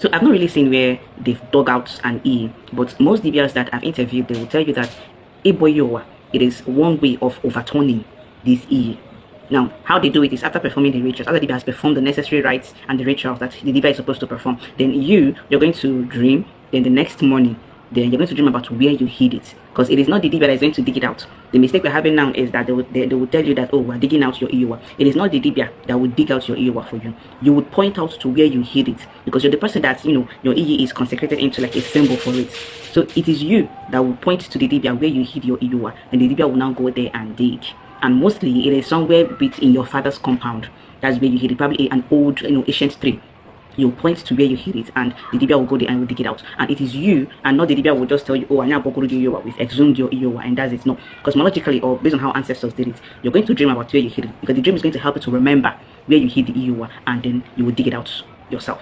So I've not really seen where they've dug out an E, but most Dibias that I've interviewed, they will tell you that Iyi-Uwa, it is one way of overturning this E. Now, how they do it is after performing the rituals. After the Dibia has performed the necessary rites and the rituals that the Dibia is supposed to perform, then you're going to dream. Then the next morning, then you're going to dream about where you hid it, because it is not the Dibia that is going to dig it out. The mistake we're having now is that they will tell you that, oh, we're digging out your Iyi-Uwa. It is not the Dibia that will dig out your Iyi-Uwa for you. You would point out to where you hid it, because you're the person that, you know, your Iyi is consecrated into like a symbol for it. So it is you that will point to the Dibia where you hid your Iyi-Uwa, and the Dibia will now go there and dig. And mostly it is somewhere in your father's compound. That's where you hid it, probably an old, you know, ancient tree. You point to where you hid it, and the Dibia will go there and will dig it out. And it is you, and not the Dibia will just tell you, oh, I now we've exhumed your Iyi-Uwa, and that's it. No, cosmologically, or based on how ancestors did it, you're going to dream about where you hid it, because the dream is going to help you to remember where you hid the Iyi-Uwa, and then you will dig it out yourself.